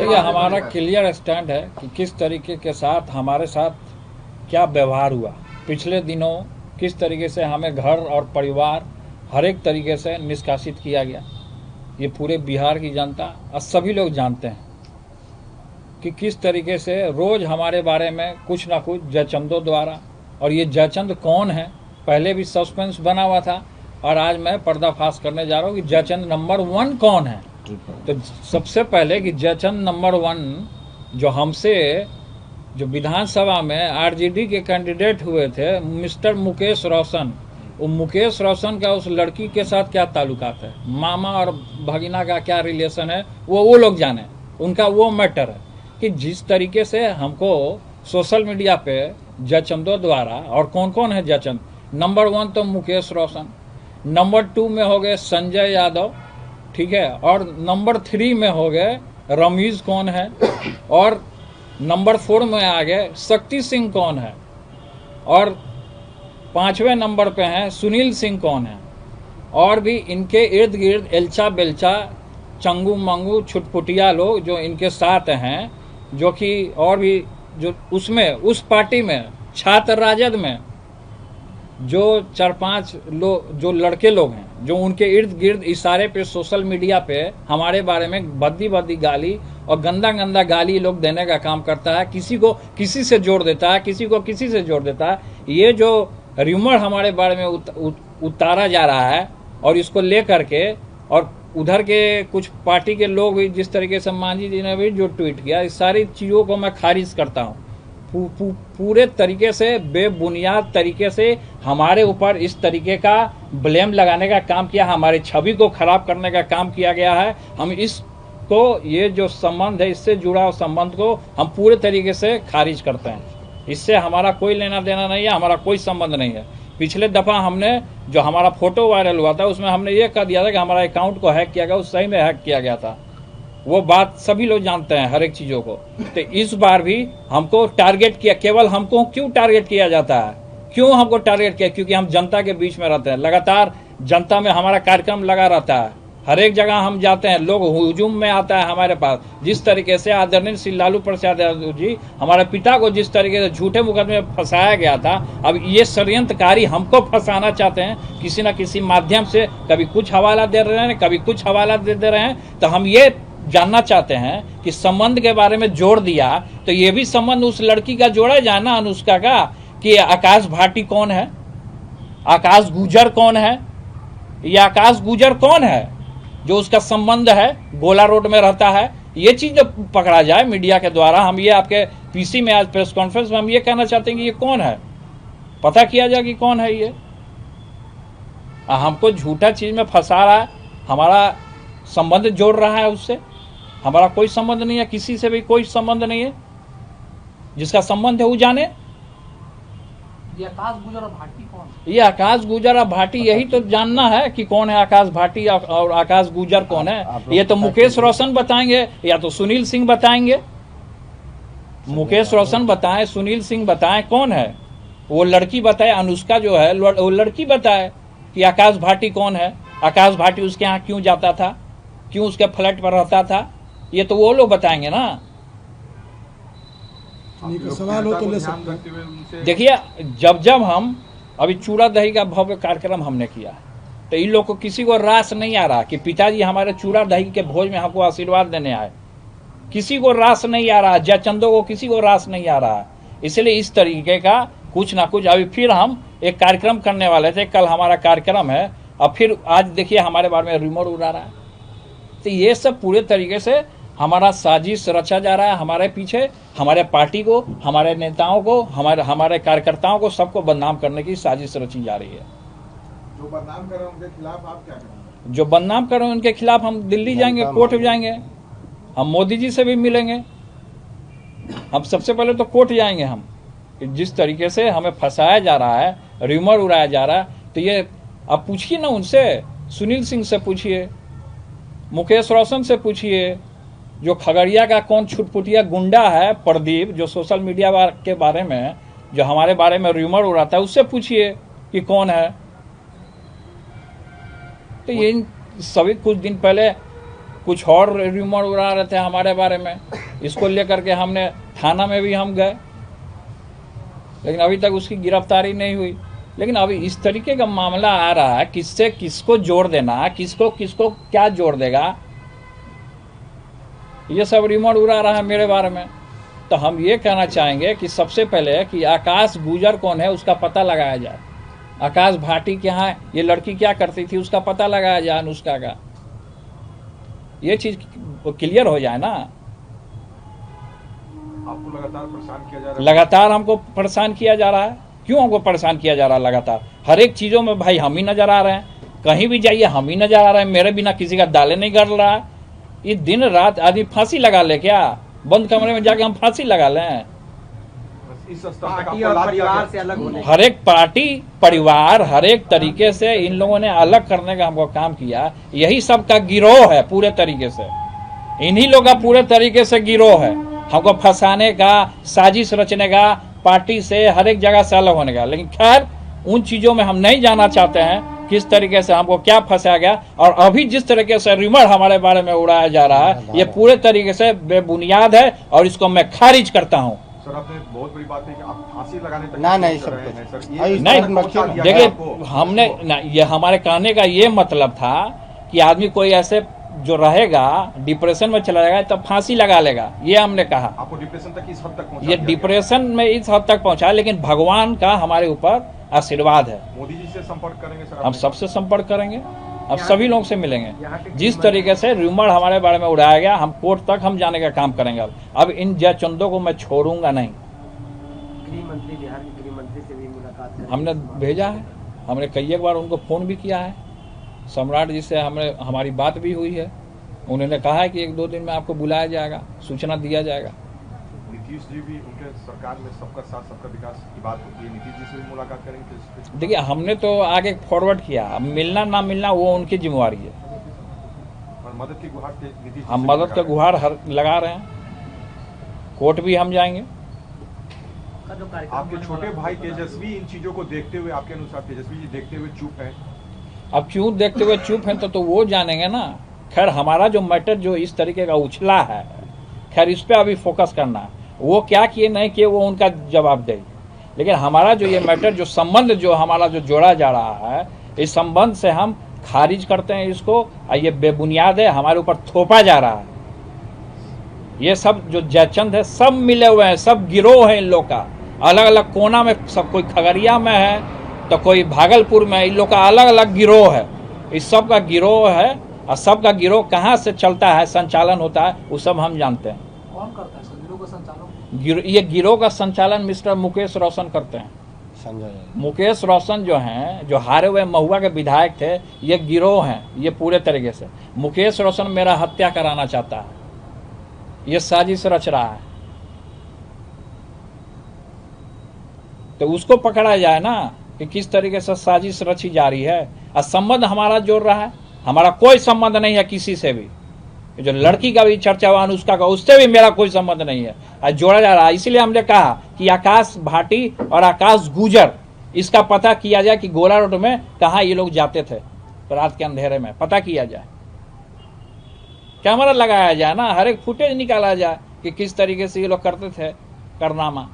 देखिए हमारा clear stand है कि किस तरीके के साथ हमारे साथ क्या व्यवहार हुआ पिछले दिनों, किस तरीके से हमें घर और परिवार हर एक तरीके से निष्कासित किया गया। ये पूरे बिहार की जनता और सभी लोग जानते हैं कि किस तरीके से रोज़ हमारे बारे में कुछ ना कुछ जयचंदों द्वारा, और ये जयचंद कौन है पहले भी सस्पेंस बना हुआ था और आज मैं पर्दाफाश करने जा रहा हूँ कि जयचंद नंबर 1 कौन है। तो सबसे पहले कि जयचंद नंबर 1 जो हमसे जो विधानसभा में आरजेडी के कैंडिडेट हुए थे मिस्टर मुकेश रोशन, वो मुकेश रोशन का उस लड़की के साथ क्या ताल्लुकात है, मामा और भगिना का क्या रिलेशन है, वो लोग जाने, उनका वो मैटर है। कि जिस तरीके से हमको सोशल मीडिया पे जयचंदों द्वारा, और कौन कौन है जयचंद, नंबर 1 तो मुकेश रोशन, नंबर 2 में हो गए संजय यादव, ठीक है, और नंबर 3 में हो गए रमीज कौन है, और नंबर 4 में आ गए शक्ति सिंह कौन है, और 5वें नंबर पे हैं सुनील सिंह कौन है, और भी इनके इर्द गिर्द एल्चा बेल्चा चंगू मंगू छुटपुटिया लोग जो इनके साथ हैं, जो कि और भी जो उसमें उस पार्टी में छात्र राजद में जो 4-5 लोग जो लड़के लोग हैं जो उनके इर्द गिर्द इशारे पे सोशल मीडिया पे हमारे बारे में भद्दी भद्दी गाली और गंदा गंदा गाली लोग देने का काम करता है, किसी को किसी से जोड़ देता है, किसी को किसी से जोड़ देता है। ये जो र्यूमर हमारे बारे में उतारा जा रहा है और इसको लेकर के, और उधर के कुछ पार्टी के लोग भी जिस तरीके से मांझी जी ने भी जो ट्वीट किया, इस सारी चीज़ों को मैं खारिज करता हूँ। पूरे तरीके से बेबुनियाद तरीके से हमारे ऊपर इस तरीके का ब्लेम लगाने का काम किया, हमारी छवि को खराब करने का काम किया गया है। हम इसको, ये जो संबंध है, इससे जुड़ा हुआ संबंध को हम पूरे तरीके से खारिज करते हैं। इससे हमारा कोई लेना देना नहीं है, हमारा कोई संबंध नहीं है। पिछले दफ़ा हमने जो हमारा फोटो वायरल हुआ था उसमें हमने ये कह दिया था कि हमारा अकाउंट को हैक किया गया, उस सही में हैक किया गया था। वो बात सभी लोग जानते हैं, हर एक चीज़ों को। तो इस बार भी हमको टारगेट किया, केवल हमको क्यों टारगेट किया जाता है, क्यों हमको टारगेट किया? क्योंकि हम जनता के बीच में रहते हैं, लगातार जनता में हमारा कार्यक्रम लगा रहता है, हर एक जगह हम जाते हैं, लोग हुजूम में आता है हमारे पास। जिस तरीके से आदरणीय श्री लालू प्रसाद यादव जी, हमारे पिता को जिस तरीके से झूठे मुकदमे में फंसाया गया था, अब ये षड्यंत्रकारी हमको फंसाना चाहते हैं किसी न किसी माध्यम से। कभी कुछ हवाला दे रहे हैं, कभी कुछ हवाला दे रहे हैं। तो हम ये जानना चाहते हैं कि संबंध के बारे में जोड़ दिया, तो ये भी संबंध उस लड़की का जोड़ा जाए ना, अनुष्का का, कि आकाश भाटी कौन है, आकाश गुजर कौन है, ये आकाश गुजर कौन है जो उसका संबंध है, गोला रोड में रहता है। ये चीज जब पकड़ा जाए मीडिया के द्वारा, हम ये आपके पीसी में आज प्रेस कॉन्फ्रेंस में हम ये कहना चाहते हैं कि ये कौन है, पता किया जाए कि कौन है ये। हमको झूठा चीज में फंसा रहा है, हमारा संबंध जोड़ रहा है उससे। हमारा कोई संबंध नहीं है, किसी से भी कोई संबंध नहीं है। जिसका संबंध है वो जाने। ये आकाश गुजर और भाटी कौन? ये आकाश गुजर और भाटी, यही तो जानना है कि कौन है आकाश भाटी और आकाश गुजर कौन है। ये तो मुकेश रोशन बताएंगे या तो सुनील सिंह बताएंगे। मुकेश रोशन बताएं, सुनील सिंह बताएं, कौन है वो लड़की बताए, अनुष्का जो है वो लड़की बताए कि आकाश भाटी कौन है। आकाश भाटी उसके यहाँ क्यों जाता था, क्यों उसके फ्लैट पर रहता था, ये तो वो लोग बताएंगे ना। सवाल हो तो ले सकते हैं। देखिए, जब हम अभी चूड़ा दही का भव्य कार्यक्रम हमने किया, तो इन लोग को किसी को रास नहीं आ रहा कि पिताजी हमारे चूड़ा दही के भोज में हमको आशीर्वाद देने आए। किसी को रास नहीं आ रहा, जयचंदों को किसी को रास नहीं आ रहा। इसलिए इस तरीके का कुछ ना कुछ, अभी फिर हम एक कार्यक्रम करने वाले थे, कल हमारा कार्यक्रम है, और फिर आज देखिए हमारे बारे में रूमर उड़ा रहा है। तो ये सब पूरे तरीके से हमारा साजिश रचा जा रहा है, हमारे पीछे हमारे पार्टी को, हमारे नेताओं को, हमारे कार्यकर्ताओं को, सबको बदनाम करने की साजिश रची जा रही है। जो बदनाम कर रहे हैं उनके खिलाफ आप क्या करेंगे? जो बदनाम कर रहे हैं उनके खिलाफ हम दिल्ली जाएंगे, कोर्ट जाएंगे, हम मोदी जी से भी मिलेंगे। हम सबसे पहले तो कोर्ट जाएंगे हम, जिस तरीके से हमें फंसाया जा रहा है, र्यूमर उड़ाया जा रहा है। तो ये आप पूछिए ना उनसे, सुनील सिंह से पूछिए, मुकेश रोशन से पूछिए, जो खगड़िया का कौन छुटपुटिया गुंडा है प्रदीप, जो सोशल मीडिया के बारे में, जो हमारे बारे में र्यूमर उड़ाता है, उससे पूछिए कि कौन है। तो ये सभी कुछ दिन पहले कुछ और रूमर उड़ा रहे थे हमारे बारे में। इसको लेकर के हमने थाना में भी हम गए, लेकिन अभी तक उसकी गिरफ्तारी नहीं हुई। लेकिन अभी इस तरीके का मामला आ रहा है, किससे किसको जोड़ देना, किसको किसको क्या जोड़ देगा, ये सब रिमोट उड़ा रहा है मेरे बारे में। तो हम ये कहना चाहेंगे कि सबसे पहले कि आकाश गुजर कौन है उसका पता लगाया जाए। आकाश भाटी के यहाँ ये लड़की क्या करती थी उसका पता लगाया जाए, अनुष्का का, ये चीज क्लियर हो जाए ना। आपको लगातार परेशान किया जा रहा है? लगातार हमको परेशान किया जा रहा है। क्यों हमको परेशान किया जा रहा है लगातार? हर एक चीजों में भाई हम ही नजर आ रहे हैं, कहीं भी जाइए हम ही नजर आ रहे हैं, मेरे बिना किसी का दाले नहीं गड़ रहा है। ये दिन रात आदमी फांसी लगा ले क्या? बंद कमरे में जाके हम फांसी लगा लें? इस स्तर तक पार्टी आपको और लाभ परिवार क्या से अलग होने हर एक पार्टी परिवार हर एक तरीके से इन लोगों ने अलग करने का हमको काम किया। यही सबका गिरोह है पूरे तरीके से, इन्हीं लोग का पूरे तरीके से गिरोह है, हमको फंसाने का, साजिश रचने का, पार्टी से हर एक जगह से अलग होने का। लेकिन खैर उन चीजों में हम नहीं जाना चाहते हैं किस तरीके से हमको क्या फंसाया गया। और अभी जिस तरीके से रिमर हमारे बारे में उड़ाया जा रहा है ये पूरे तरीके से बेबुनियाद है और इसको मैं खारिज करता हूँ। सर, आपने बहुत बड़ी बात है कि आप फांसी लगाने तक ना, नहीं, कर सब रहे कुछ। हैं सर। अरे, ये नहीं, तक पहुंचा दिया देखिए है आपको। हमने ये हमारे कहने का ये मतलब था कि आदमी कोई ऐसे जो रहेगा डिप्रेशन में चला जाएगा तब फांसी लगा लेगा, ये हमने कहा। आपको डिप्रेशन तक इस हद तक पहुंचा ये दिया डिप्रेशन में इस हद तक पहुंचा, लेकिन भगवान का हमारे ऊपर आशीर्वाद है। गया। मोदी जी से संपर्क करेंगे सर? हम आपने? सबसे संपर्क करेंगे, अब सभी लोगों से मिलेंगे। यहाँ के जिस तरीके से रूमर हमारे बारे में उड़ाया गया हम कोर्ट तक हम जाने का काम करेंगे। अब इन जयचंदों को मैं छोड़ूंगा नहीं। गृह मंत्री, बिहार के गृह मंत्री से भी मुलाकात करेंगे। हमने भेजा है, हमने कई एक बार उनको फोन भी किया है, सम्राट जी से हमारी बात भी हुई है। उन्होंने कहा है कि 1-2 दिन में आपको बुलाया जाएगा, सूचना दिया जाएगा। नीतीश जी भी, उनके सरकार में सबका साथ सबका विकास की बात होती है, नीतीश जी से भी मुलाकात करेंगे? देखिए हमने तो आगे फॉरवर्ड किया, अब मिलना ना मिलना वो उनकी जिम्मेवारी है। और मदद की गुहार नीतीश जी हम से मदद का लगा गुहार लगा रहे हैं, कोर्ट भी हम जाएंगे। का जो रहे हैं। कार्यक्रम आपके होने छोटे वाला भाई है, तेजस्वी इन चीजों को देखते हुए, आपके अनुसार तेजस्वी जी देखते हुए चुप है? अब क्यों देखते हुए चुप हैं तो वो जानेंगे ना। खैर हमारा जो मैटर जो इस तरीके का उछला है, खैर इस पे अभी फोकस करना है। वो क्या किए नहीं किए वो उनका जवाब दे। लेकिन हमारा जो ये मैटर जो संबंध जो हमारा जो जोड़ा जा रहा है, इस संबंध से हम खारिज करते हैं इसको। और ये बेबुनियाद है, हमारे ऊपर थोपा जा रहा है। ये सब जो जयचंद है सब मिले हुए हैं, सब गिरोह है इन लोग का, अलग अलग कोना में। सब कोई खगड़िया में है तो कोई भागलपुर में, इन लोग का अलग अलग गिरोह है। इस सब का गिरोह है और सबका गिरोह कहाँ से चलता है, संचालन होता है, वो सब हम जानते हैं। कौन करता है सर गिरोह का संचालन? ये गिरोह का संचालन मिस्टर मुकेश रोशन करते हैं। संजय मुकेश रोशन जो हैं, जो हारे हुए महुआ के विधायक थे, ये गिरोह हैं ये पूरे तरीके से। मुकेश रोशन मेरा हत्या कराना चाहता है, ये साजिश रच रहा है, तो उसको पकड़ा जाए ना कि किस तरीके से साजिश रची जा रही है। और संबंध हमारा जोड़ रहा है, हमारा कोई संबंध नहीं है किसी से भी। जो लड़की का भी चर्चा हुआ अनुष्का का, उससे भी मेरा कोई संबंध नहीं है और जोड़ा जा रहा है। इसीलिए हमने कहा कि आकाश भाटी और आकाश गुजर, इसका पता किया जाए कि गोला रोड में कहाँ ये लोग जाते थे रात के अंधेरे में, पता किया जाए, कैमरा लगाया जाए ना, हर एक फुटेज निकाला जाए कि किस तरीके से ये लोग करते थे कारनामा।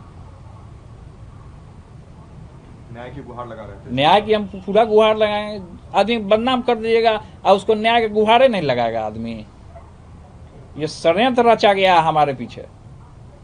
न्याय की गुहार लगा रहे थे? न्याय की हम पूरा गुहार लगाएंगे। आदमी बदनाम कर दीजिएगा और उसको न्याय के गुहारे नहीं लगाएगा आदमी। ये षड्यंत्र रचा गया है हमारे पीछे।